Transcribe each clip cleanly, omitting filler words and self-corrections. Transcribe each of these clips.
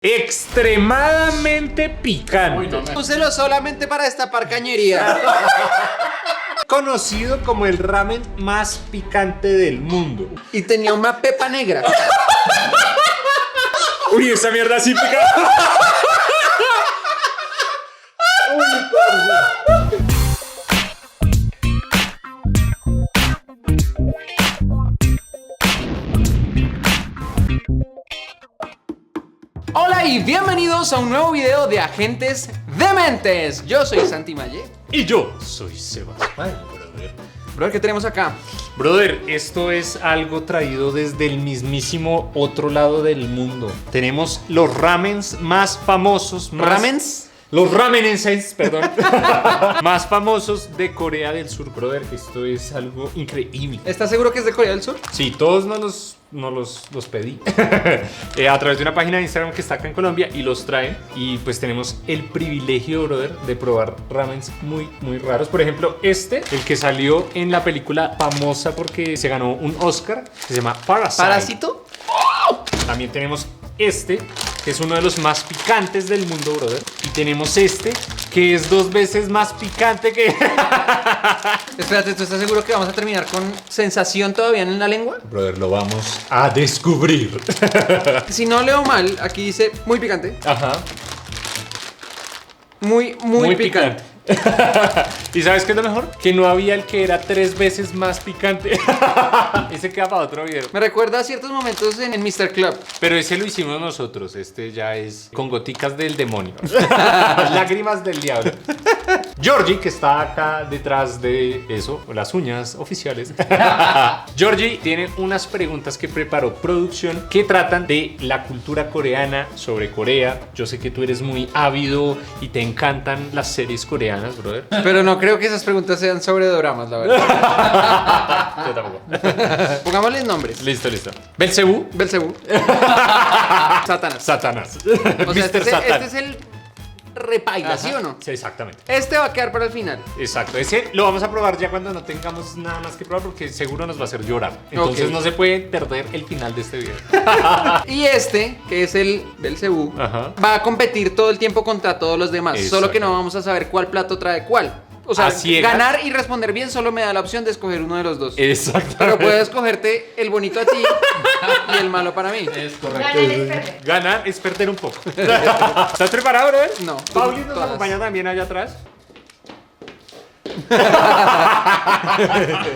extremadamente picante. Úselo solamente para destapar cañería. Conocido como el ramen más picante del mundo. Y tenía una pepa negra. Uy, esa mierda sí pica. Hola y bienvenidos a un nuevo video de Agentes Dementes. Yo soy Santi Maye. Y yo soy Sebastián, brother. Brother, ¿qué tenemos acá? Brother, esto es algo traído desde el mismísimo otro lado del mundo. Tenemos los ramens más famosos. ¿Ramens? Los ramenenses, perdón. Más famosos de Corea del Sur, brother. Esto es algo increíble. ¿Estás seguro que es de Corea del Sur? Sí, todos nos los pedí a través de una página de Instagram que está acá en Colombia y los traen. Y pues tenemos el privilegio, brother, de probar ramens muy raros. Por ejemplo, el que salió en la película famosa porque se ganó un Oscar, que se llama Parasite. ¿Parásito? También tenemos que es uno de los más picantes del mundo, brother. Y tenemos que es 2 veces más picante que... Espérate, ¿tú estás seguro que vamos a terminar con sensación todavía en la lengua? Brother, lo vamos a descubrir. Si no leo mal, aquí dice muy picante. Ajá. Muy picante. ¿Y sabes qué es lo mejor? Que no había el que era 3 veces más picante. Ese queda para otro video. Me recuerda a ciertos momentos en el Mr. Club. Pero ese lo hicimos nosotros. Este ya es con goticas del demonio. Lágrimas del diablo. Georgie, que está acá detrás de eso, las uñas oficiales. Georgie tiene unas preguntas que preparó producción que tratan de la cultura coreana, sobre Corea. Yo sé que tú eres muy ávido y te encantan las series coreanas, brother. Pero no creo que esas preguntas sean sobre doramas, la verdad. Yo tampoco. Pongámosles nombres. Listo. Belcebú. Satanás. O sea, este es el repaila, ¿sí o no? Sí, exactamente. Este va a quedar para el final. Exacto, ese lo vamos a probar ya cuando no tengamos nada más que probar porque seguro nos va a hacer llorar. Entonces Ok. no se puede perder el final de este video. Y que es el Belcebú, Ajá. va a competir todo el tiempo contra todos los demás. Exacto. Solo que no vamos a saber cuál plato trae cuál. O sea, A ciegas. ganar y responder bien solo me da la opción de escoger uno de los dos. Exacto. Pero puedes escogerte el bonito a ti y el malo para mí. Es correcto. Ganar es perder. Ganar es perder un poco. ¿Estás preparado, brother? No. Pauli nos Todas. acompaña también allá atrás.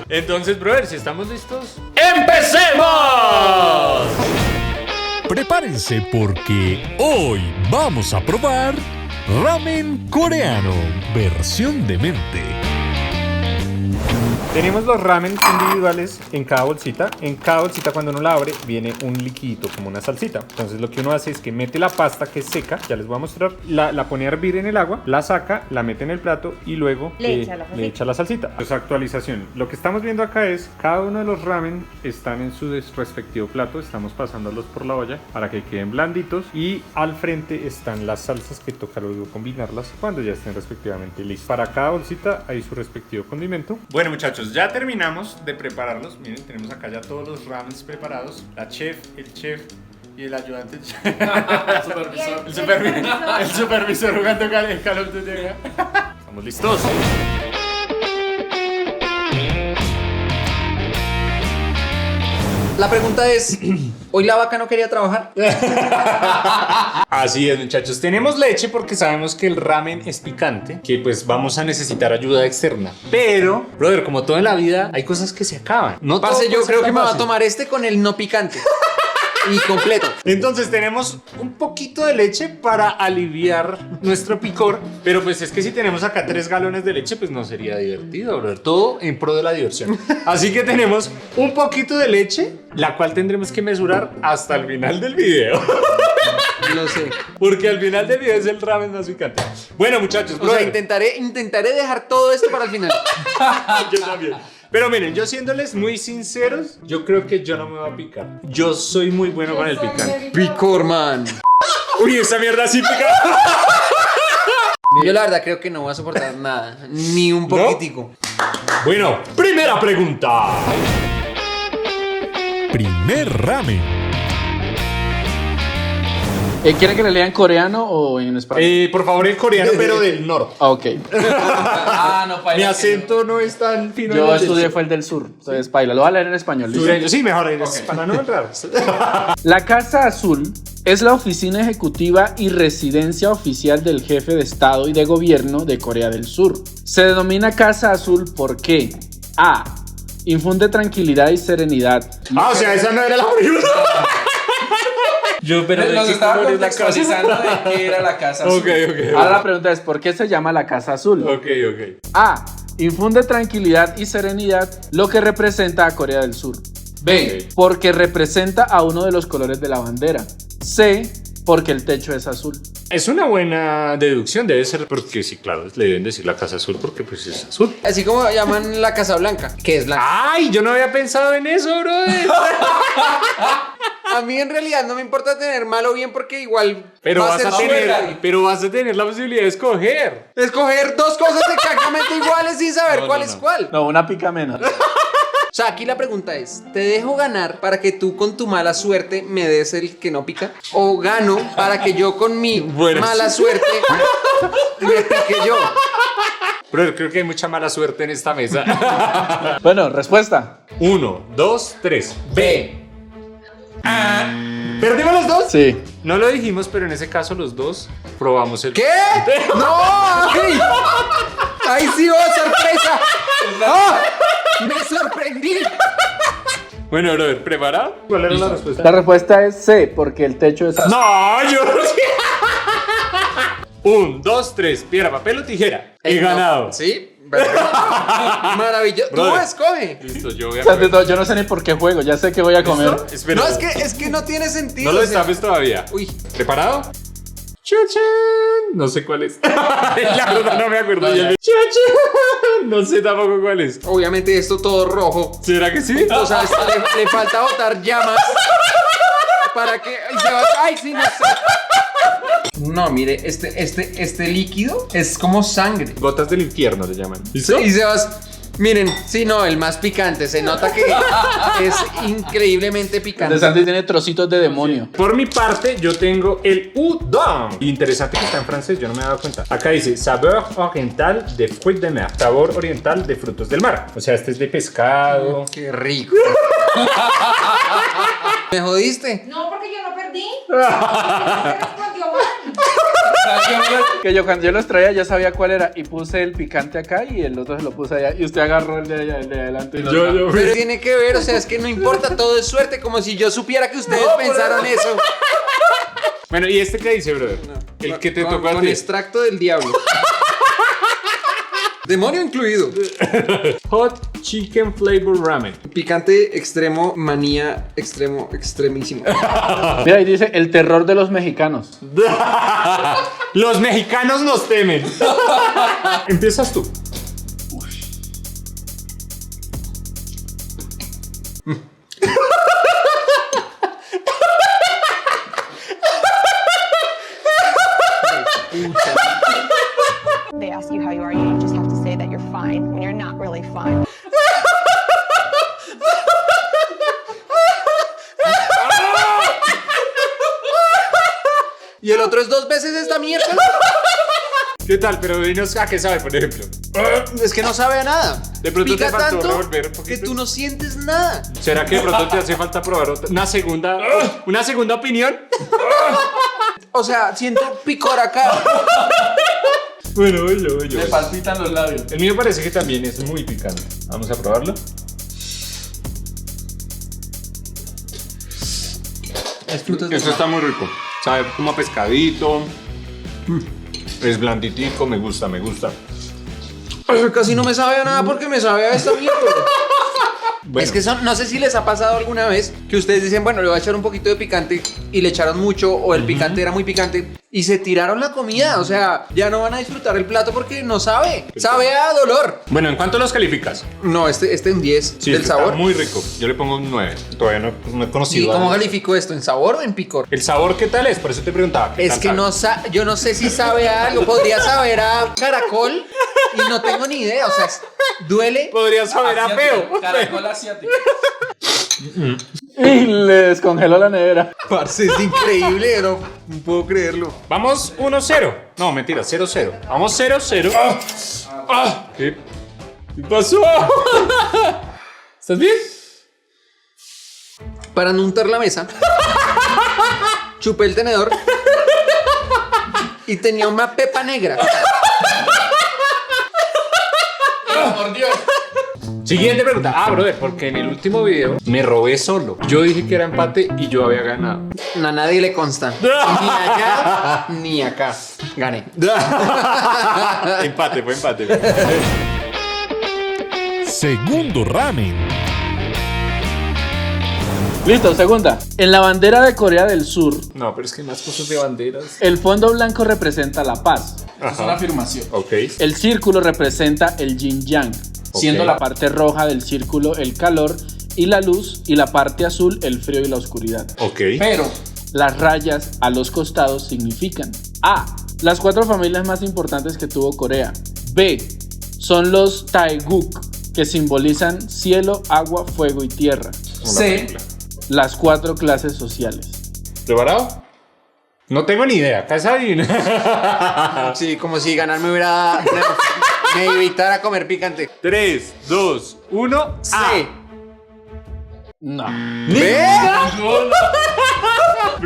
Entonces, brother, si estamos listos, ¡empecemos! Prepárense porque hoy vamos a probar ramen coreano, versión demente. Tenemos los ramen individuales en cada bolsita. En cada bolsita, cuando uno la abre, viene un liquidito como una salsita. Entonces lo que uno hace es que mete la pasta que es seca, ya les voy a mostrar, la pone a hervir en el agua, la saca, la mete en el plato y luego Le echa la salsita. le echa la salsita. Pues actualización. Lo que estamos viendo acá es cada uno de los ramen están en su respectivo plato. Estamos pasándolos por la olla para que queden blanditos. Y al frente están las salsas que toca luego combinarlas cuando ya estén respectivamente listas. Para cada bolsita hay su respectivo condimento. Bueno, muchachos, ya terminamos de prepararlos. Miren, tenemos acá ya todos los ramens preparados. La chef, el chef y el ayudante. El supervisor jugando Call of Duty. Estamos listos. La pregunta es, ¿hoy la vaca no quería trabajar? Así es, muchachos. Tenemos leche porque sabemos que el ramen es picante, que pues vamos a necesitar ayuda externa. Pero, brother, como todo en la vida, hay cosas que se acaban. No todo Parce, yo puede ser creo que tan me va a fácil. tomar con el no picante. Y completo. Entonces tenemos un poquito de leche para aliviar nuestro picor. Pero pues es que si tenemos acá 3 galones de leche, pues no sería divertido, brother. Todo en pro de la diversión. Así que tenemos un poquito de leche, la cual tendremos que mesurar hasta el final del video. Lo sé. Porque al final del video es el ramen más picante. Bueno, muchachos, O sea, brother, intentaré dejar todo esto para el final. yo también. Pero miren, yo siéndoles muy sinceros, yo creo que yo no me voy a picar. Yo soy muy bueno con el picante. Picor, man. Uy, esa mierda sí pica. Yo la verdad creo que no voy a soportar nada. Ni un poquitico. Bueno, primera pregunta. Primer ramen. ¿Quieren que le lean coreano o en español? Por favor, en coreano, pero del norte. Ok. No, paila. Mi acento no es tan fino. Yo estudié fue el del sur, entonces paila. Lo voy a leer en español. ¿listo? Sureño, sí, mejor, para no entrar. La Casa Azul es la oficina ejecutiva y residencia oficial del jefe de Estado y de Gobierno de Corea del Sur. Se denomina Casa Azul porque A. Infunde tranquilidad y serenidad. O sea, esa no era la pregunta. Pero nos estaba contextualizando de qué era la casa azul. Ok. Ahora la pregunta es, ¿por qué se llama la Casa Azul? Ok. A. Infunde tranquilidad y serenidad, lo que representa a Corea del Sur. B. Porque representa a uno de los colores de la bandera. C. Porque el techo es azul. Es una buena deducción, debe ser porque sí, claro, le deben decir la Casa Azul porque pues es azul. Así como llaman la Casa Blanca, que es blanca. Ay, yo no había pensado en eso, brother. A mí en realidad no me importa tener mal o bien porque igual Pero va vas a ser tener, suerte. pero vas a tener la posibilidad de escoger. Escoger dos cosas exactamente iguales sin saber cuál es cuál. No, una pica menos. O sea, aquí la pregunta es, ¿te dejo ganar para que tú con tu mala suerte me des el que no pica? ¿O gano para que yo con mi mala suerte me pique yo? Brother, creo que hay mucha mala suerte en esta mesa. Bueno, respuesta. 1, 2, 3. B. ¿Perdimos los dos? Sí. No lo dijimos, pero en ese caso los dos probamos el... ¿Qué? ¡No! ¡Ay! ¡Ay, sí, oh, sorpresa! ¡Ah! ¡Me sorprendí! Bueno, brother, ¿preparado? ¿Cuál era la respuesta? La respuesta es C, porque el techo es azul. No, yo... 1, 2, 3. Piedra, papel o tijera. He ganado. ¿Sí? Maravilloso. Tú Brother. escoge. Listo, yo voy a O sea, comer. yo no sé ni por qué juego, ya sé que voy a comer. ¿Listo? Espera. No, es que no tiene sentido. No lo o sea, destapes todavía. Uy. ¿Preparado? ¡Chuchan! No sé cuál es. La verdad no me acuerdo. ¡Chuchan! No sé tampoco cuál es. Obviamente esto todo rojo. ¿Será que sí? O sea, esto le falta botar llamas para que se va. Ay, sí, no sé. No, mire, este líquido es como sangre. Gotas del infierno le llaman. ¿Listo? Y Sebas, miren, sí, no, el más picante. Se nota que es increíblemente De picante. Santi tiene trocitos de demonio. Por mi parte, yo tengo el udon. Interesante que está en francés, yo no me he dado cuenta. Acá dice sabor oriental de fruits de mer. Sabor oriental de frutos del mar. O sea, este es de pescado. Qué rico. ¿Me jodiste? No, porque yo no perdí. Se respondió mal. Que yo cuando yo los traía ya sabía cuál era y puse el picante acá y el otro se lo puse allá y usted agarró el de allá, el de adelante. Pero tiene que ver, o sea, es que no importa, todo es suerte, como si yo supiera que ustedes pensaron eso. Bueno, ¿y este qué dice, brother? El que te tocó a Con ti. extracto del diablo. Demonio incluido. Hot Chicken Flavor Ramen. Picante extremo, manía extremo, extremísimo. Mira, ahí dice el terror de los mexicanos. Los mexicanos nos temen. Empiezas tú. They ask you how you are, you just have to say that you're fine when you're not really fine. Y el otro es 2 veces esta mierda. ¿Qué tal? Pero dinos a qué sabe, por ejemplo. Es que no sabe a nada. De pronto Pica te faltó tanto revolver un que poquito. tú no sientes nada. ¿Será que de pronto te hace falta probar otra? Una segunda opinión? O sea, siento picor acá. Bueno, voy yo. Me palpitan los labios. El mío parece que también es muy picante. Vamos a probarlo. Esto está muy rico. Sabe como a pescadito. Es blanditico, me gusta. Casi no me sabe a nada porque me sabe a esta mierda. Bueno. Es que no sé si les ha pasado alguna vez que ustedes dicen, bueno, le voy a echar un poquito de picante y le echaron mucho o el picante era muy picante y se tiraron la comida. O sea, ya no van a disfrutar el plato porque no sabe. Sabe a dolor. Bueno, ¿en cuánto los calificas? No, este un 10 Sí, del está sabor. muy rico. Yo le pongo un 9. Todavía no he ¿Y conocido. cómo algo. califico esto? ¿En sabor o en picor? ¿El sabor qué tal es? Por eso te preguntaba. ¿qué Es tal que sabe? yo no sé si sabe a algo. Podría saber a caracol y no tengo ni idea. O sea, duele. Podría saber a feo. Caracol asiático. Y le descongeló la nevera. Parce, es increíble, no puedo creerlo. Vamos 1-0. No, mentira, 0-0. Vamos 0-0. ¿Qué pasó? ¿Estás bien? Para no untar la mesa, chupé el tenedor y tenía una pepa negra. Por Dios. Siguiente pregunta. Brother, porque en el último video me robé solo. Yo dije que era empate y yo había ganado. A nadie le consta. Ni allá ni acá. Gané. Empate, fue empate. Segundo ramen. Listo, segunda. En la bandera de Corea del Sur, No, pero es que más cosas de banderas. el fondo blanco representa la paz. Es una afirmación. Ok. El círculo representa el yin-yang, siendo Ok. la parte roja del círculo el calor y la luz, y la parte azul el frío y la oscuridad. Ok. Pero las rayas a los costados significan: A. Las 4 familias más importantes que tuvo Corea. B. Son los Taeguk, que simbolizan cielo, agua, fuego y tierra. C. Las 4 clases sociales. ¿Preparado? No tengo ni idea. Casadín. Sí, como si ganar me evitara comer picante. 3, 2, 1. C. No. ¿Ve?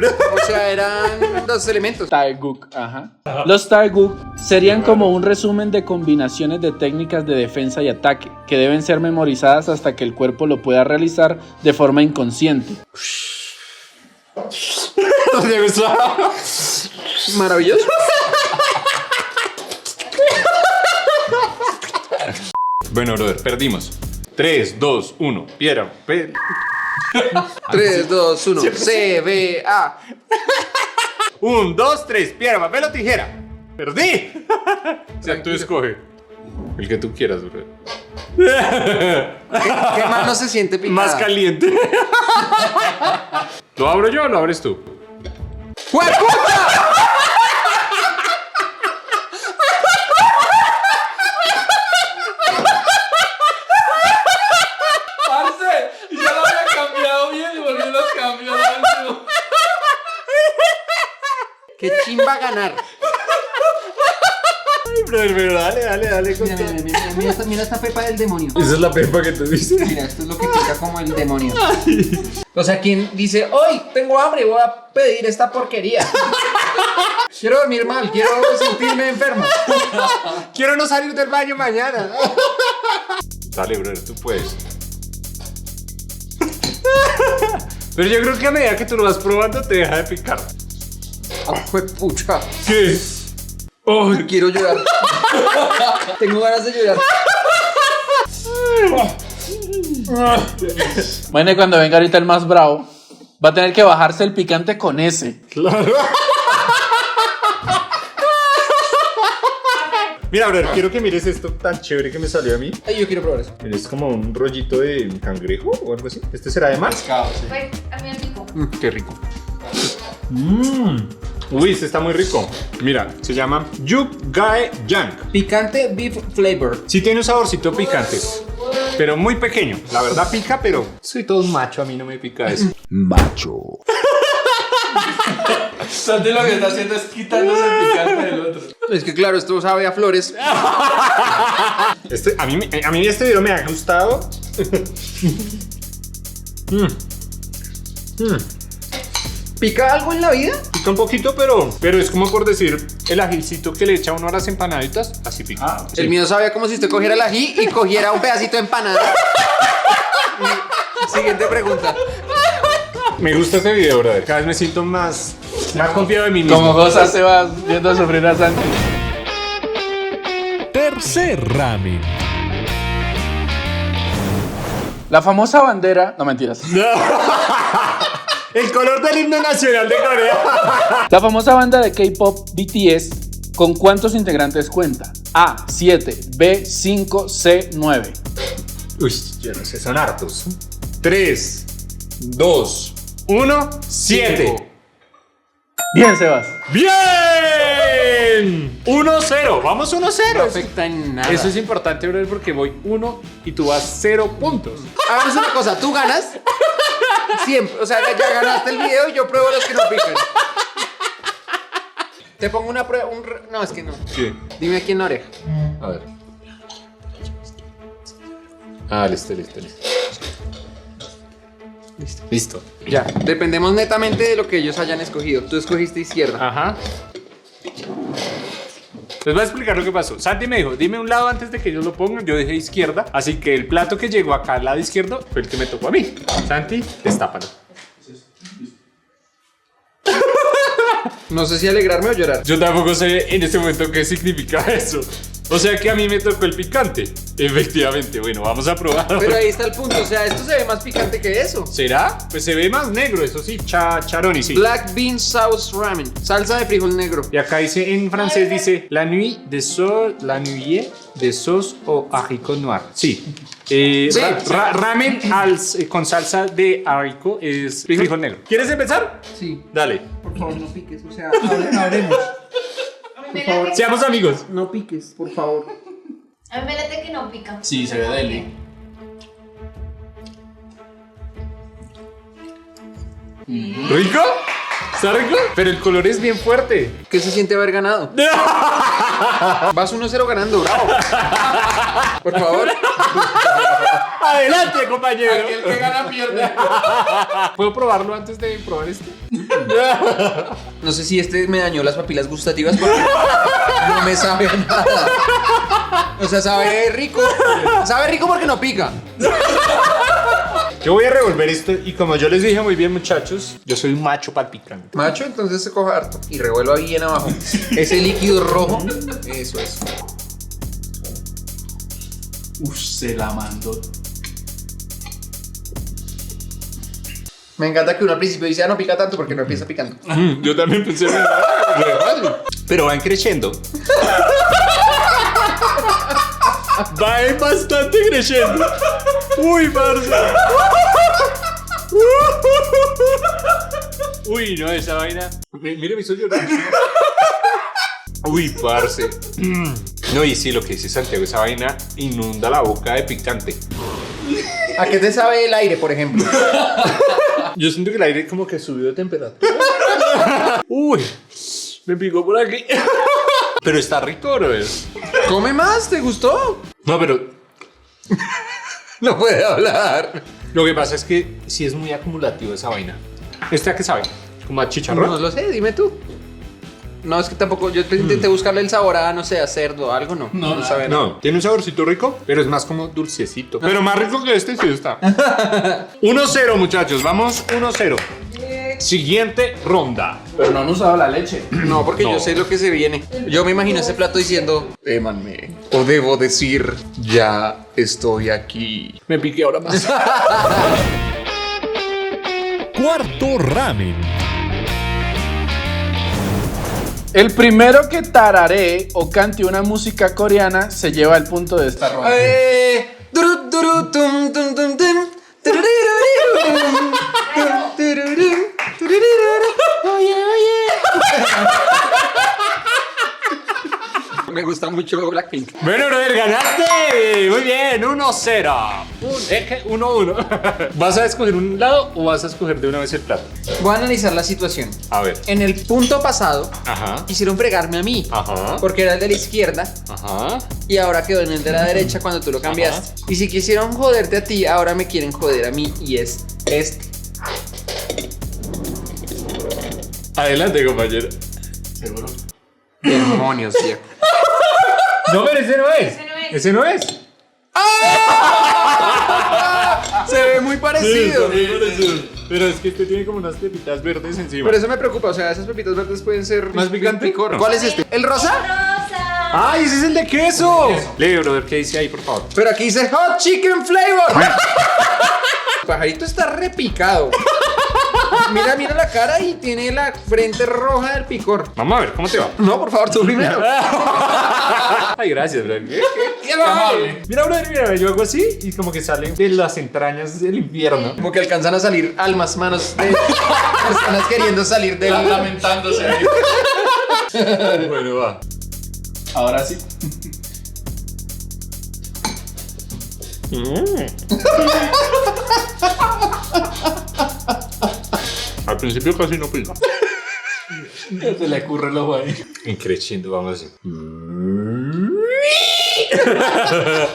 O sea, eran 2 elementos. Taeguk, ajá. Los Taeguk serían como un resumen de combinaciones de técnicas de defensa y ataque que deben ser memorizadas hasta que el cuerpo lo pueda realizar de forma inconsciente. Maravilloso. Bueno, brother, perdimos. 3, 2, 1. Piedra. 3, 2, 1. C, B, A. 1, 2, 3. Piedra, papel o tijera. Perdí. O sea, tú escoge. El que tú quieras, brother. ¿Qué mano se siente picada? Más caliente. ¿Lo abro yo o lo abres tú? ¡Jueputa! ¡Parce! Y ya lo había cambiado bien y volvió a los cambios. ¡Qué chimba ganar! Pero dale. Mira esta pepa del demonio. Esa es la pepa que tú dices. Mira, esto es lo que pica como el demonio. O sea, quien dice, hoy tengo hambre, voy a pedir esta porquería. Quiero dormir mal, quiero sentirme enfermo. Quiero no salir del baño mañana. Dale, brother, tú puedes. Pero yo creo que a medida que tú lo vas probando te deja de picar. ¡Juepucha! ¿Qué? Oh, Quiero llorar. Tengo ganas de llorar. Bueno, y cuando venga ahorita el más bravo, va a tener que bajarse el picante con ese. claro. Mira, brother, quiero que mires esto tan chévere que me salió a mí. Ay, yo quiero probar eso. Es como un rollito de cangrejo o algo así. ¿Este será de mar? Pues, a mí es rico. Qué rico. Uy, este está muy rico. Mira, se llama Yukgae Yang. Picante beef flavor. Sí tiene un saborcito picante, pero muy pequeño. La verdad pica, pero soy todo un macho, a mí no me pica eso. Macho. Santi lo que está haciendo es quitándose el picante del otro. Es que claro, esto sabe a flores. A mí este video me ha gustado. ¿Pica algo en la vida? Pica un poquito, pero es como por decir el ajicito que le echa uno a las empanaditas. Así pica. El mío sabía como si usted cogiera el ají y cogiera un pedacito de empanada. Siguiente pregunta. Me gusta este video, brother. Cada vez me siento más confiado en mí mismo. Como goza se va viendo sufrir a Santi. Tercer ramen. La famosa bandera... No, mentiras. El color del himno nacional de Corea. La famosa banda de K-pop BTS, ¿con cuántos integrantes cuenta? A, 7, B, 5, C, 9. Uy, yo no sé, son hartos. 3, 2, 1, 7. Bien, Sebas. ¡Bien! 1-0. Vamos 1-0. No afecta en nada. Eso es importante, brother, porque voy 1 y tú vas 0 puntos. Hagamos una cosa, tú ganas Siempre. O sea, ya ganaste el video y yo pruebo los que no pican. Te pongo una prueba. No, es que no. ¿Qué? Dime aquí en la oreja. A ver. Ah, listo. Listo. Ya. Dependemos netamente de lo que ellos hayan escogido. Tú escogiste izquierda. Ajá. Les voy a explicar lo que pasó. Santi me dijo, dime un lado antes de que yo lo ponga. Yo dije izquierda. Así que el plato que llegó acá al lado izquierdo fue el que me tocó a mí. Santi, destápalo. No sé si alegrarme o llorar. Yo tampoco sé en este momento qué significa eso. O sea que a mí me tocó el picante. Efectivamente, bueno, vamos a probarlo. Pero ahí está el punto. O sea, esto se ve más picante que eso. ¿Será? Pues se ve más negro, eso sí. Charoni, sí. Black bean sauce ramen. Salsa de frijol negro. Y acá dice en francés, dice la nuit de sauce au haricot noir. Sí. Ramen con salsa de haricot es frijol negro. ¿Quieres empezar? Sí. Dale. Por favor, no piques. O sea, hablemos. Por favor. Seamos amigos. No piques, por favor. A mí me late que no pica. Sí, se ve deli. ¿Rico? ¿Está rico? Pero el color es bien fuerte. ¿Qué se siente haber ganado? Vas 1-0 ganando, bravo. Por favor. Adelante, compañero. El que gana pierde. ¿Puedo probarlo antes de probar este? No sé si este me dañó las papilas gustativas porque no me sabe nada. O sea, sabe rico. Sabe rico porque no pica. Yo voy a revolver esto y como yo les dije muy bien, muchachos, yo soy un macho para el picante. Macho, entonces se coja harto y revuelva bien abajo. Ese líquido rojo, eso es. Uf, se la mandó. Me encanta que uno al principio dice, no pica tanto porque no empieza picando. Yo también pensé en pero van creciendo. Va bastante creciendo. Uy, parce. Uy, no, esa vaina. Mire, me hizo llorar. Uy, parce. No, y sí, lo que dice Santiago, esa vaina inunda la boca de picante. ¿A qué te sabe el aire, por ejemplo? Yo siento que el aire como que subió de temperatura. Uy, me picó por aquí. Pero está rico, ¿no es? Come más, ¿te gustó? No, pero No puede hablar. lo que pasa es que sí es muy acumulativo esa vaina. ¿Este a qué sabe? ¿Como a chicharrón? No lo sé, dime tú. No, es que tampoco, yo intenté buscarle el sabor a, no sé, a cerdo o algo, no. No sabe nada. No, tiene un saborcito rico, pero es más como dulcecito. Pero más rico que este sí está. 1-0, muchachos, vamos 1-0. Siguiente ronda. Pero no han usado la leche. No, porque No. yo sé lo que se viene. Yo me imagino ese plato diciendo, témanme. O debo decir, ya estoy aquí. Me piqué ahora más. Cuarto ramen. El primero que tararee o cante una música coreana se lleva el punto de esta ronda. Duru, duru, tum, tum, tum, tum. Tururirurum, tum, tururum, tururirurum. Oye, oye. Me gusta mucho Blackpink. Bueno, brother, ganaste. Muy bien, 1-0. Es que 1-1. ¿Vas a escoger un lado o vas a escoger de una vez el plato? Voy a analizar la situación. A ver. En el punto pasado, Ajá. quisieron fregarme a mí. Ajá. Porque era el de la izquierda Ajá. y ahora quedó en el de la derecha cuando tú lo cambiaste. Y si quisieron joderte a ti, ahora me quieren joder a mí y es este. Adelante, compañero. ¿Seguro? Demonios, viejo. No, pero ese no es. Ese no es. Ese no es. Se ve muy parecido. Pero es que este tiene como unas pepitas verdes encima. Pero eso me preocupa, o sea, esas pepitas verdes pueden ser ¿Más picante? picor. ¿Cuál es este? ¿El rosa? Rosa. ¡Ay, ese es el de queso! Lee, brother, ¿qué dice ahí, por favor? Pero aquí dice Hot Chicken Flavor. El pajarito está repicado. Mira, mira la cara y tiene la frente roja del picor. Vamos a ver, ¿cómo te va? No, por favor, tú primero. Ay, gracias, brother. Qué amable. Mira, brother, mira, yo hago así y como que salen de las entrañas del infierno. Como que alcanzan a salir almas, manos de personas queriendo salir del... Lamentándose. Bueno, va. Ahora sí. Al principio casi no pica. Se le ocurre el ojo ahí. Increciendo, vamos así.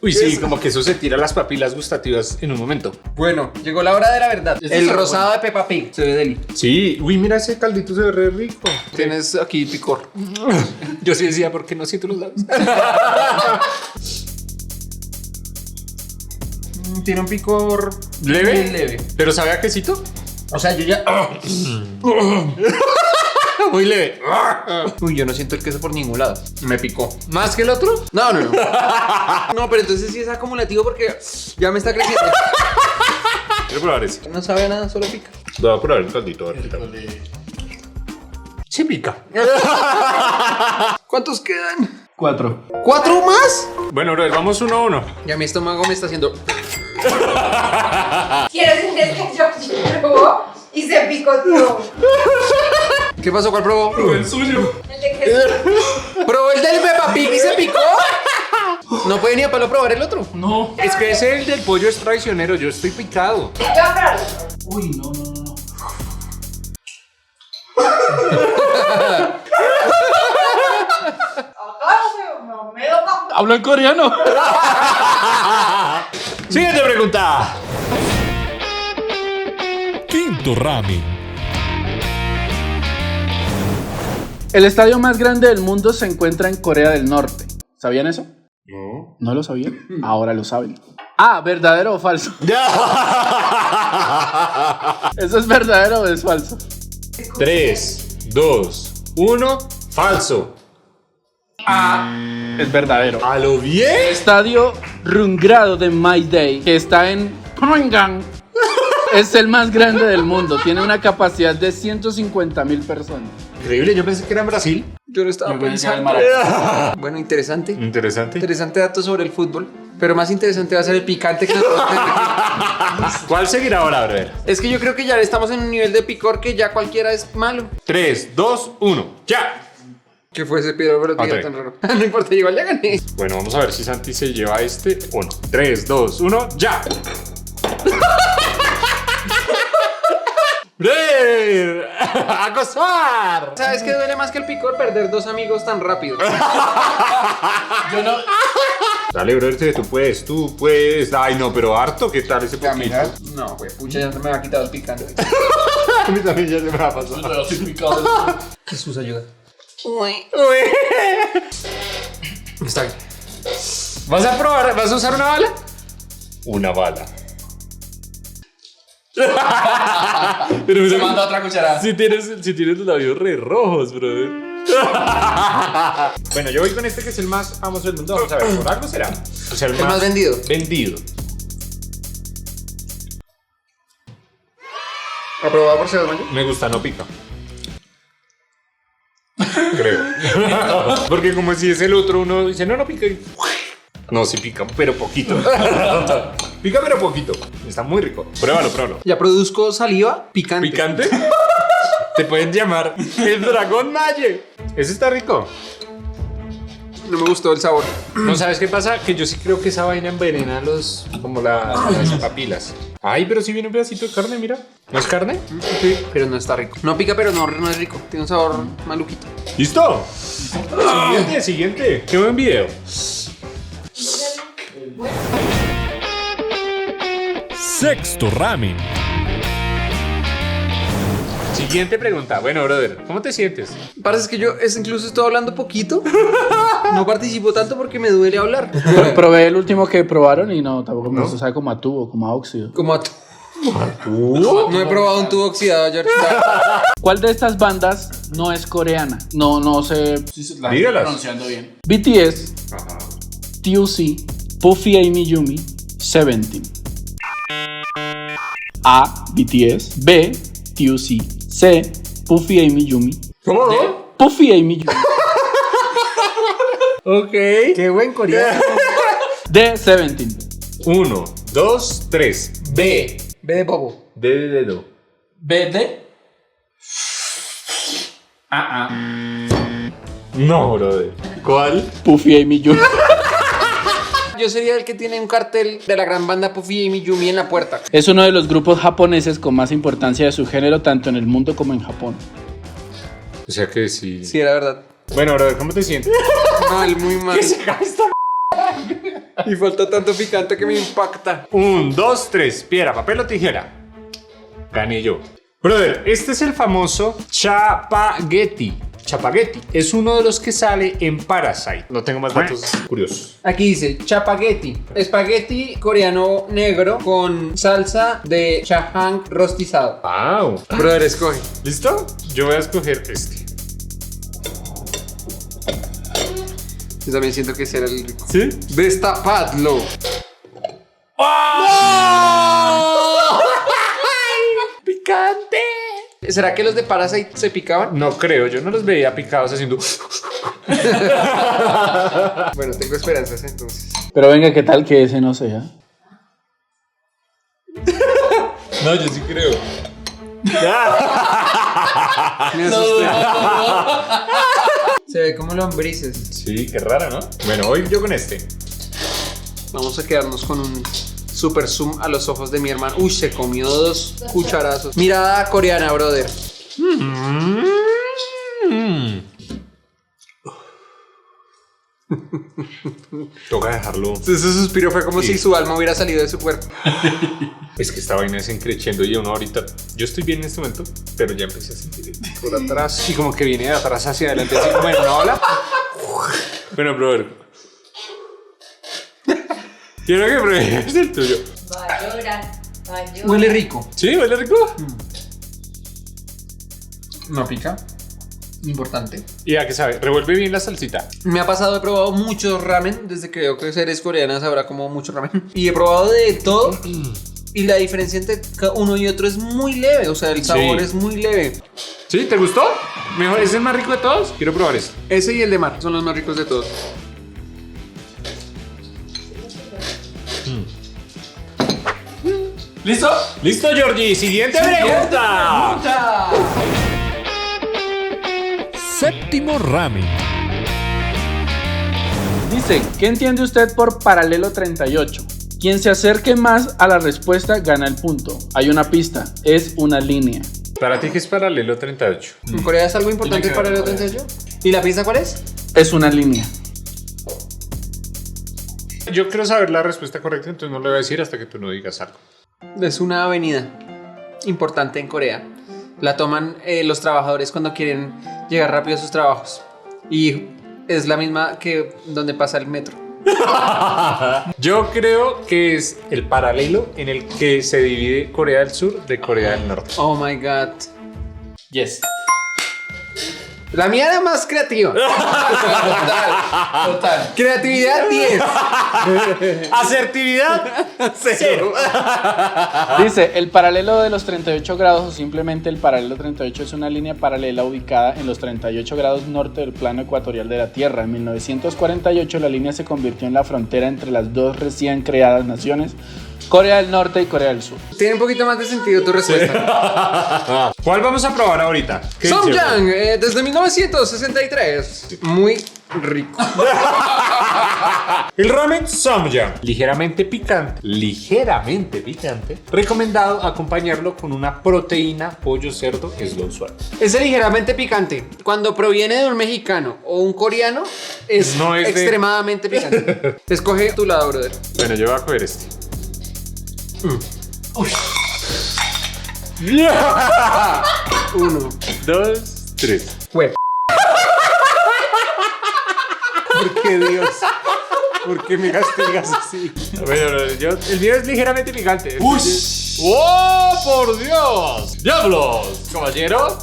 Uy, sí, como que eso se tira las papilas gustativas en un momento. Bueno, llegó la hora de la verdad. Este El está rosado de Peppa Pig. Se ve deli. Sí, uy, mira ese caldito, se ve re rico. Tienes aquí picor. Yo sí decía, ¿por qué no siento los labios? Tiene un picor ¿Leve? muy leve. ¿Pero sabe a quesito? O sea, yo ya... Muy leve. Uy, yo no siento el queso por ningún lado. Me picó. ¿Más que el otro? No. No, pero entonces sí es acumulativo porque ya me está creciendo. Quiero probar ese. No sabe a nada, solo pica. Voy a probar el caldito. A ver qué tal. Sí pica. ¿Cuántos quedan? 4. ¿4 más? Bueno, bro, vamos 1-1. Ya mi estómago me está haciendo... Quiero decir que yo probó y se picoteó. ¿Qué pasó? ¿Cuál probó? El suyo. El de queso. ¿Probó el del Peppa Pig y se picó? No puede ni a palo probar el otro. No. Es que ese el del pollo es traicionero. Yo estoy picado. Yo voy a probarlo. Uy, no. Me lo pago. Hablo en coreano. Siguiente pregunta. Quinto ramen. El estadio más grande del mundo se encuentra en Corea del Norte. ¿Sabían eso? No. ¿No lo sabían? Ahora lo saben. Ah, ¿verdadero o falso? ¿Eso es verdadero o es falso? 3, 2, 1. Falso. Es verdadero. ¿A lo bien? Estadio Rungrado de Mayday, que está en Pyongyang, es el más grande del mundo. Tiene una capacidad de 150,000 personas. Increíble, yo pensé que era en Brasil. Yo lo estaba Yo pensé que era pensando. en Maracay. Bueno, interesante. Interesante. Interesante dato sobre el fútbol. Pero más interesante va a ser el picante que nos va a tener. ¿Cuál seguirá ahora, brother? Es que yo creo que ya estamos en un nivel de picor que ya cualquiera es malo. 3, 2, 1. ¡Ya! ¿Qué fue ese piedra pero Otra. tan raro? No importa, igual ya gané. Bueno, vamos a ver si Santi se lleva este o no. 3, 2, 1. ¡Ya! ¡Brother! ¡A gozar! ¿Sabes qué duele más que el picor? Perder 2 amigos tan rápido. Yo no. Dale, brother, tú puedes. Ay, no, pero harto, ¿qué tal ese poquito? No, güey, pucha, ya se me ha quitado el picante. A mí también ya se me va a pasar. Jesús, ayuda. Está bien. ¿Vas a probar? ¿Vas a usar una bala? Una bala. Pero Se manda otra cucharada. Si tienes los labios re rojos, brother. Bueno, yo voy con este que es el más famoso del mundo. Vamos a ver, por algo será. O sea, el más vendido. Vendido. ¿Aprobado por Sebastián? Me gusta, no pica. Creo. Porque como si es el otro, uno dice, no pica. Y... No, sí pica, pero poquito. Pica, pero poquito. Está muy rico. Pruébalo. Ya produzco saliva picante. ¿Picante? Te pueden llamar el dragón Maye. Ese está rico. No me gustó el sabor. ¿No sabes qué pasa? Que yo sí creo que esa vaina envenena como las papilas. Ay, pero sí viene un pedacito de carne, mira. ¿No es carne? Sí, pero no está rico. No pica, pero no es rico. Tiene un sabor maluquito. ¿Listo? Siguiente. Qué buen video. Sexto ramen. Siguiente pregunta. Bueno, brother, ¿cómo te sientes? Parece que yo incluso estoy hablando poquito. No participo tanto porque me duele hablar. Probé el último que probaron y no, tampoco me gusta, sabe como a tubo, como a óxido. Como a tú. No he probado un tubo oxidado, George. ¿Cuál de estas bandas no es coreana? No sé si la estoy Dígalas. pronunciando bien. BTS, TUC, Puffy Amy Yumi, Seventeen. A. BTS. B. TUC. C. Puffy Amy Yumi. ¿Cómo? D. Puffy Amy Yumi. Ok. Qué buen coreano. D. Seventeen. 1, 2, 3. B. Ve de bobo. D de dedo. B. D. No, brother. ¿Cuál? Puffy Amy Yumi. yo sería el que tiene un cartel de la gran banda Puffy y Miyumi en la puerta. Es uno de los grupos japoneses con más importancia de su género tanto en el mundo como en Japón. O sea que sí. Sí, era verdad. Bueno, brother, ¿cómo te sientes? Mal, muy mal. Y falta tanto picante que me impacta. 1, 2, 3, piedra, papel o tijera. Gané yo. Brother, este es el famoso Chapagetti. Chapagetti es uno de los que sale en Parasite. No tengo más datos curiosos. Aquí dice chapagetti, espagueti coreano negro con salsa de chahang rostizado. Wow. Brother, escoge. ¿Listo? Yo voy a escoger este. Yo también siento que será el rico. ¿Sí? Destapadlo. ¡Picante! ¿Será que los de Parasite se picaban? No creo, yo no los veía picados haciendo. Bueno, tengo esperanzas entonces. Pero venga, ¿qué tal que ese no sea? No, yo sí creo. Me asusté. Se ve como lombrices. Sí, qué raro, ¿no? Bueno, voy yo con este. Vamos a quedarnos con un super zoom a los ojos de mi hermano. Uy, se comió 2 cucharazos. Mirada coreana, brother. Toca dejarlo. Ese suspiro fue como Sí. si su alma hubiera salido de su cuerpo. Es que esta vaina es encrechendo y uno ahorita. Yo estoy bien en este momento, pero ya empecé a sentir por atrás. Y como que viene de atrás hacia adelante. Así como en una ola. Bueno, brother. Quiero que pruebes el tuyo. Va a llorar, va a llorar. Huele rico. ¿Sí? ¿Huele rico? No pica. Importante. ¿Y a qué sabe? Revuelve bien la salsita. Me ha pasado, he probado muchos ramen. Desde que veo que eres coreana sabrá como mucho ramen. Y he probado de todo. Y la diferencia entre uno y otro es muy leve. O sea, el sabor Sí. es muy leve. ¿Sí? ¿Te gustó? Mejor, ¿es el más rico de todos? Quiero probar este. Ese y el de mar son los más ricos de todos. ¿Listo? Listo, Georgie. Siguiente pregunta. Séptimo ramen. Dice, ¿qué entiende usted por paralelo 38? Quien se acerque más a la respuesta gana el punto. Hay una pista, es una línea. Para ti, ¿qué es paralelo 38? ¿En Corea es algo importante Tiene que para el ver con 38? ¿Y la pista cuál es? Es una línea. Yo quiero saber la respuesta correcta, entonces no le voy a decir hasta que tú no digas algo. Es una avenida importante en Corea. La toman los trabajadores cuando quieren llegar rápido a sus trabajos. Y es la misma que donde pasa el metro. Yo creo que es el paralelo en el que se divide Corea del Sur de Corea del Norte. Oh my god. Yes. La mía era más creativa. Total. Creatividad 10. Asertividad, cero. Dice, el paralelo de los 38 grados o simplemente el paralelo 38 es una línea paralela ubicada en los 38 grados norte del plano ecuatorial de la Tierra. En 1948 la línea se convirtió en la frontera entre las dos recién creadas naciones, Corea del Norte y Corea del Sur. Tiene un poquito más de sentido tu respuesta. ¿Cuál vamos a probar ahorita? ¿Qué Song dice? Yang, desde 1963. Muy rico. El ramen Samyang, ligeramente picante, recomendado acompañarlo con una proteína, pollo, cerdo, es lo usual. Es ligeramente picante. Cuando proviene de un mexicano o un coreano, es, No es de- extremadamente picante. Escoge tu lado, brother. Bueno, yo voy a coger este. 1, 2, 3. Hue- ¿Por qué, Dios? ¿Por qué me castigas así? Bueno, el mío es ligeramente picante. ¡Oh, por Dios! ¡Diablos! Caballero.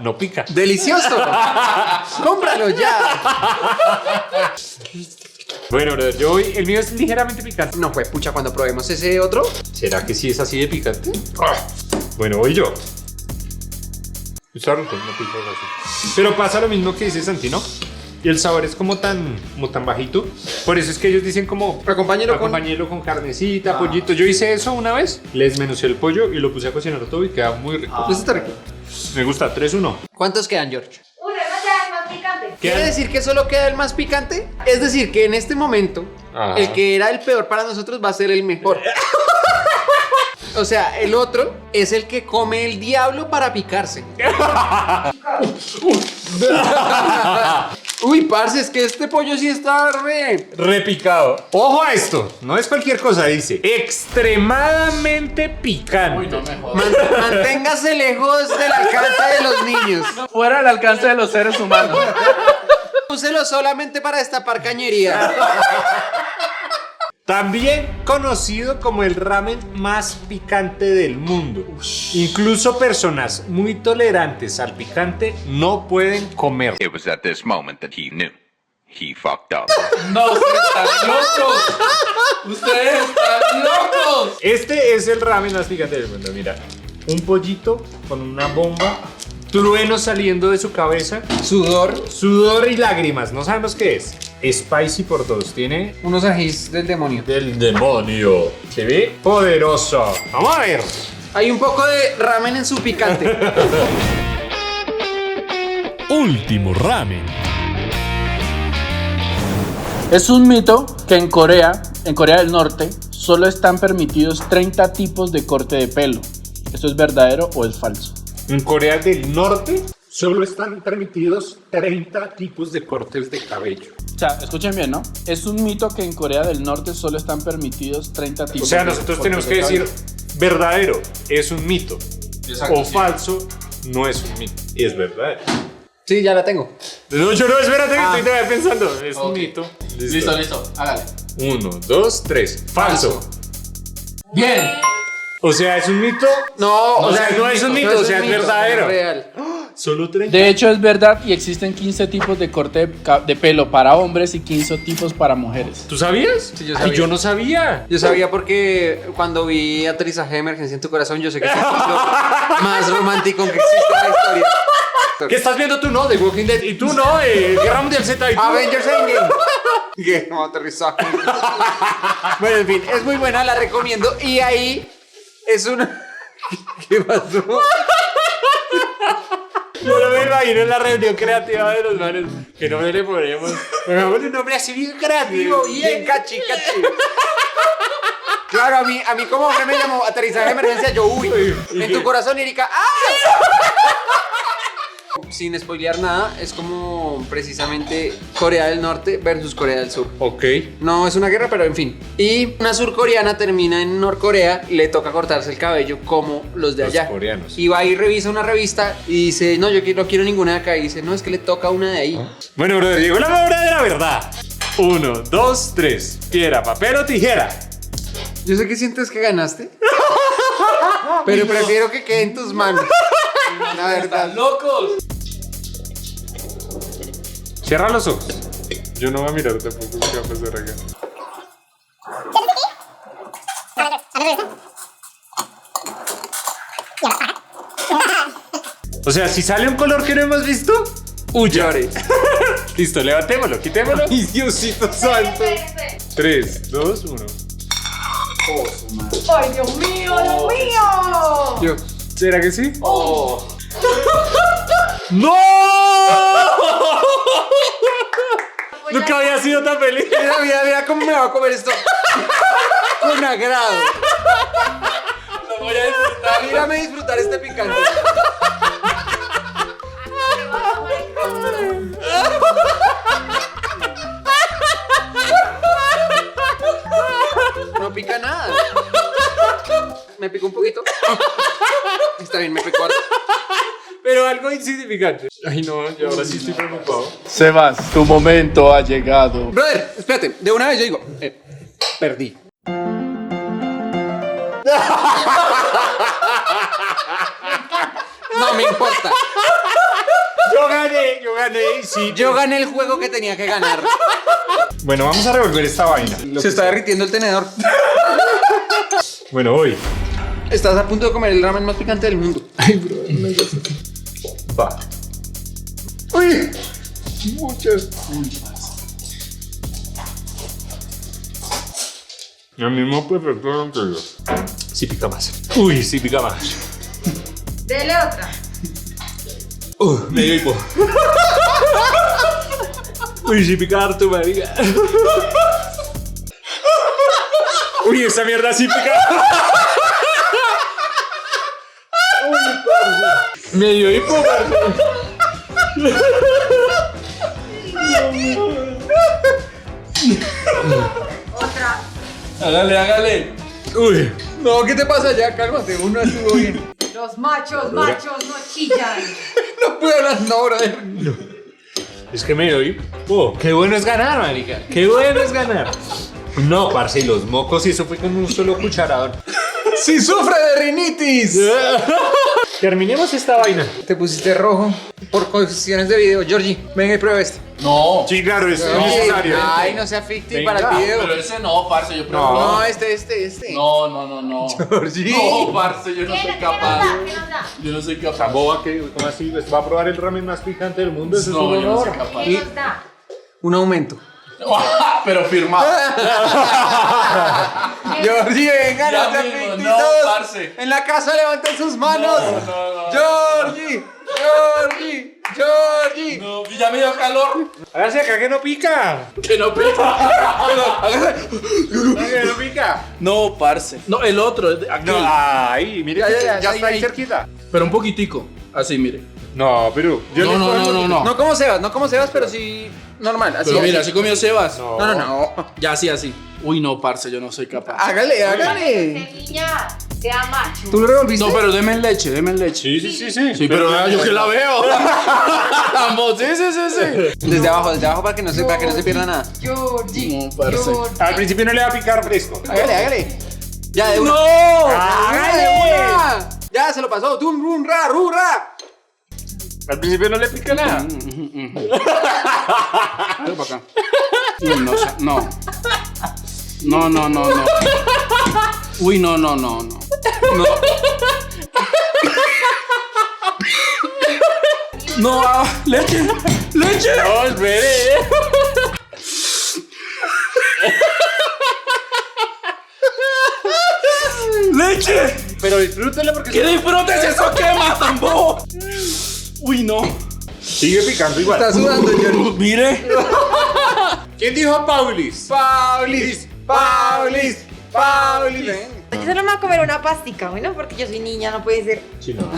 No pica. ¡Delicioso! ¡Cómpralo ya! Bueno, brother, el mío es ligeramente picante. No fue pucha cuando probemos ese otro. ¿Será que sí es así de picante? Bueno, voy yo. Usarlo, pues no pica así. Pero pasa lo mismo que dice Santi, ¿no? Y el sabor es como tan bajito. Por eso es que ellos dicen como Acompáñelo con carnecita, pollito. Yo hice eso una vez. Les menucé el pollo y lo puse a cocinar todo y queda muy rico. Ese está rico. Me gusta, 3-1. ¿Cuántos quedan, George? Uno, no ya es más picante. ¿Quiere decir que solo queda el más picante? Es decir, que en este momento, el que era el peor para nosotros va a ser el mejor. O sea, el otro es el que come el diablo para picarse. Uy, parce, es que este pollo sí está Repicado. Ojo a esto, no es cualquier cosa, dice. Extremadamente picante. Uy, no me jodas. Manténgase lejos del alcance de los niños. Fuera del alcance de los seres humanos. Úselo solamente para destapar cañería. También conocido como el ramen más picante del mundo. Incluso personas muy tolerantes al picante no pueden comer. It was at this moment that he knew. He fucked up. No, ustedes están locos. Ustedes están locos. Este es el ramen más picante del mundo. Mira, un pollito con una bomba, trueno saliendo de su cabeza, sudor y lágrimas. No sabemos qué es. Spicy por 2. Tiene Unos ajís del demonio. del demonio. Se ve poderoso. Vamos a ver. Hay un poco de ramen en su picante. Último ramen. Es un mito que en Corea del Norte, solo están permitidos 30 tipos de corte de pelo. ¿Esto es verdadero o es falso? En Corea del Norte solo están permitidos 30 tipos de cortes de cabello. O sea, escuchen bien, ¿no? Es un mito que en Corea del Norte solo están permitidos 30 tipos O sea, de nosotros cortes tenemos de que decir cabello. verdadero, es un mito. Exacto, O sí. falso, no es un mito. Y es verdadero. Sí, ya la tengo. No, yo no, espérate, que estoy todavía pensando. Es un mito. Listo, hágale. 1, 2, 3. Falso. Bien. O sea, es un mito. No, O sea, no es un mito, o sea, es verdadero. real. Solo 30. De hecho, es verdad y existen 15 tipos de corte de pelo para hombres y 15 tipos para mujeres. ¿Tú sabías? Sí, yo Ay, sabía. yo no sabía. Yo sabía porque cuando vi Aterrizaje de Emergencia en tu Corazón, yo sé que es el título más romántico que existe en la historia. ¿Qué estás viendo tú, no? The Walking Dead. Y tú, no. Guerra Mundial Z. ¿Y tú? Avengers Endgame. ¿Qué? No, Aterrizaje. Bueno, en fin, es muy buena, la recomiendo. Y ahí es una... ¿Qué pasó? Yo no me imagino en la reunión creativa de los manes. ¿Qué nombre le ponemos? Pongamos un nombre así bien creativo. Bien cachi. Claro, a mí como hombre me llamó Aterrizaje de Emergencia, yo uy. En tu corazón, Erika. ¡Ah! Sin spoilear nada, es como precisamente Corea del Norte versus Corea del Sur. Ok. No es una guerra, pero en fin. Y una surcoreana termina en Norcorea, le toca cortarse el cabello como los de Los allá. coreanos. Y va y revisa una revista y dice, no, yo no quiero ninguna de acá. Y dice, no, es que le toca una de ahí. Bueno, brother, llegó la hora de la verdad. 1, 2, 3. Piedra, papel o tijera. Yo sé que sientes que ganaste, pero prefiero que quede en tus manos. La verdad. ¡Locos! Cierra los ojos. Yo no voy a mirar tampoco qué va a pasar acá. O sea, si sale un color que no hemos visto, huya. Llore. Listo, levantémoslo, quitémoslo. Ay, Diosito santo. 3, 2, 1. ¡Ay, Dios mío, Dios mío! Yo. ¿Será que sí? Oh. ¡No! Nunca había sido tan feliz. Mira cómo me va a comer esto. Con agrado. Lo voy a disfrutar. Mírame disfrutar este picante. No pica nada. Me picó un poquito. Está bien, me picó algo. Pero algo insignificante. Ay, no, yo ahora sí estoy preocupado. Sebas, tu momento ha llegado. Brother, espérate, de una vez yo digo, perdí. No me importa. Yo gané y sí. Yo gané el juego que tenía que ganar. Bueno, vamos a revolver esta vaina. Se está derritiendo el tenedor. Bueno, hoy. Estás a punto de comer el ramen más picante del mundo. Ay, bro, no es eso. Va. Uy, muchas. El mismo perfecto anterior. Sí pica más. Uy, sí pica más. Dele otra. Me dio hipo. Uy, sí pica harto, marica. Uy, esa mierda sí pica. Me dio hipo, parce. Otra. Hágale. Uy. No, ¿qué te pasa ya? Cálmate, uno estuvo bien. Los machos no chillan. No puedo hablar, no, brother. Es que me dio hipo. Qué bueno es ganar, marica. Qué bueno es ganar. No, parce, y los mocos, y eso fue con un solo cucharadón. ¡Si sufre de rinitis! Terminemos esta vaina. Te pusiste rojo por cuestiones de video. Georgie, venga y prueba este. No. Sí, claro, es Ay, necesario. Ay, no sea ficti Venga, para el video. Pero ese no, parce, yo pruebo. No, este. No. Georgie. No, parce, yo no soy capaz. ¿Qué nos da? Yo no soy Tan capaz. boba que, ¿cómo así? Pues va a probar el ramen más picante del mundo. Eso No, es yo un no soy honor. capaz. ¿Qué nos da? Un aumento. Pero firmado. Georgie, venga, Ya no sea mismo, ficti no, todos. parce. En la casa levanten sus manos. No. Georgie. No, ya me dio calor. Hágase acá que no pica. Que no pica. Que no pica. No, parce. No, el otro. Aquel. No, ahí, mire, Ya, que ya, ya está ahí ahí. cerquita. Pero un poquitico. Así, mire. No, pero yo le puedo- No. No como Sebas, pero sí normal. Así, Pero mira, así. así comió Sebas. No. Ya así. Uy, no, parce, yo no soy capaz. Hágale. Usted, niña, sea macho. ¿Tú lo revolviste? No, pero deme en leche. Sí. Sí, pero yo que la veo. Ambos, sí. Desde abajo para que no se pierda nada. Georgie. No, parce. Al principio no le va a picar fresco. Hágale. Ya, de una. ¡No! ¡Hágale! Ya, se lo pasó. ¡Rurra! Al principio no le pica nada. Dale para acá. No. Uy, no. No, leche. No, espere. ¡Leche! Pero disfrútelo porque ¡Que disfrutes eso quema, tambo! Uy, no. sigue picando igual. Está sudando, Georgie. Mire. ¿Quién dijo Paulis? Paulis. Ven. Yo solo me voy a comer una pastica, bueno, porque yo soy niña, no puede ser. Sí, no.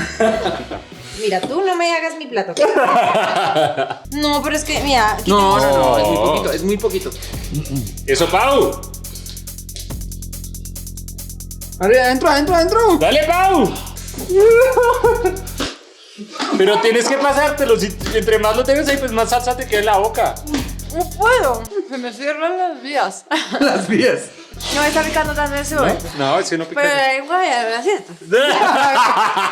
Mira, tú no me hagas mi plato. No, pero es que, mira. No, es muy poquito. Eso, Pau. Adentro. Dale, Pau. Pero tienes que pasártelo. Si entre más lo tengas ahí, pues más salsa te queda en la boca. No puedo. Se me cierran las vías. Las vías. No me está picando tanto el sudor. No, es que no pica. Pero la lengua ya me siento.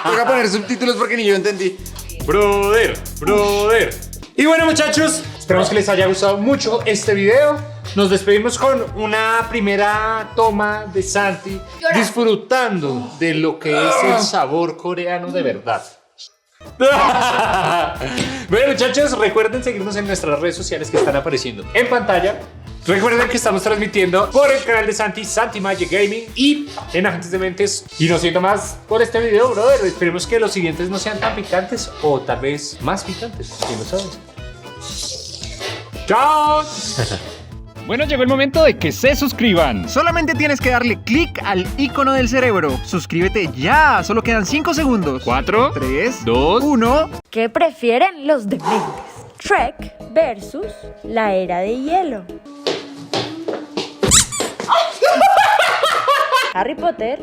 Toca poner subtítulos porque ni yo entendí. Brother. Y bueno, muchachos, esperamos que les haya gustado mucho este video. Nos despedimos con una primera toma de Santi disfrutando de lo que es el sabor coreano de verdad. Bueno, muchachos, recuerden seguirnos en nuestras redes sociales que están apareciendo en pantalla. Recuerden que estamos transmitiendo por el canal de Santi Magic Gaming y en Agentes de Mentes. Y no siento más por este video, brother. Esperemos que los siguientes no sean tan picantes o tal vez más picantes, quién lo sabe. ¡Chao! Bueno, llegó el momento de que se suscriban. Solamente tienes que darle clic al icono del cerebro. Suscríbete ya, solo quedan 5 segundos. 4, 3, 2, 1. ¿Qué prefieren los dementes? Shrek versus la Era de Hielo. Harry Potter